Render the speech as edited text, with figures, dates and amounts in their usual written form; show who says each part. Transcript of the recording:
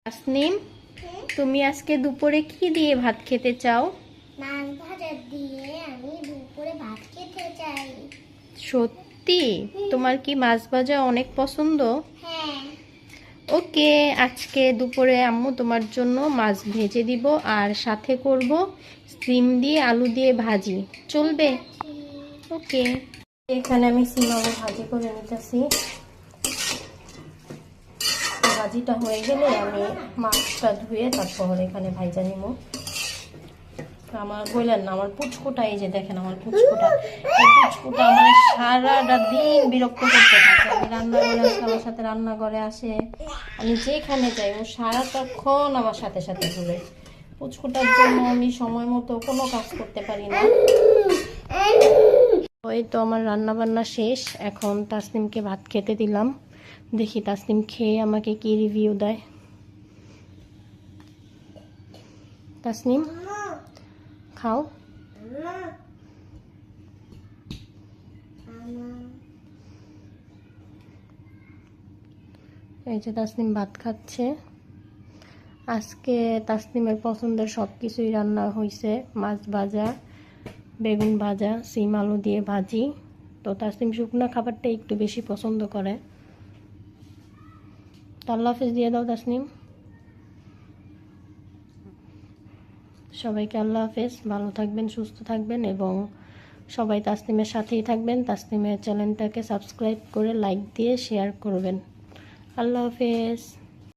Speaker 1: তাসনিম, তুমি আজকে দুপুরে কি দিয়ে ভাত খেতে চাও?
Speaker 2: মাছ ভাজা দিয়ে আমি দুপুরে ভাত খেতে চাই।
Speaker 1: সত্যি? তোমার কি মাছ ভাজা অনেক পছন্দ?
Speaker 2: হ্যাঁ।
Speaker 1: ওকে, আজকে দুপুরে আম্মু তোমার জন্য মাছ ভেজে দিব আর সাথে করব সিম দিয়ে আলু দিয়ে ভাজি। চলবে? ওকে। এখানে আমি সিম আলু ভাজি করে নিতেছি। ভাজিটা হয়ে গেলে আমি মাছটা ধুয়ে তারপর এখানে ভাজা নিব। আমার বললেন না, আমার পুচকুটা, এই যে দেখেন আমার পুচকুটা, এই পুচকুটা আমার সারাটা দিন বিরক্ত করতে থাকে। আমি রান্নাঘরে আসলে আমার সাথে রান্নাঘরে আসে, আমি যেখানে যাই ও সারাক্ষণ আমার সাথে সাথে ঘুরে। পুচকুটার জন্য আমি সময় মতো কোনো কাজ করতে পারি না। ওই তো আমার রান্না বান্না শেষ, এখন তাসনিমকে ভাত খেতে দিলাম। দেখি তাসনিম খেয়ে আমাকে কি রিভিউ দেয়। তাসনিম খাও। এই যে তাসনিম ভাত খাচ্ছে। আজকে তাসনিমের পছন্দের সব কিছুই রান্না হয়েছে, মাছ ভাজা, বেগুন ভাজা, সিম আলু দিয়ে ভাজি। তো তাসনিম শুকনো খাবারটা একটু বেশি পছন্দ করে। তো আল্লাহ হাফেজ দিয়ে দাও তাসনিম। সবাইকে আল্লাহ হাফেজ, ভালো থাকবেন, সুস্থ থাকবেন এবং সবাই তাসনিমের সাথেই থাকবেন। তাসনিমের চ্যানেলটাকে সাবস্ক্রাইব করে লাইক দিয়ে শেয়ার করবেন। আল্লাহ হাফেজ।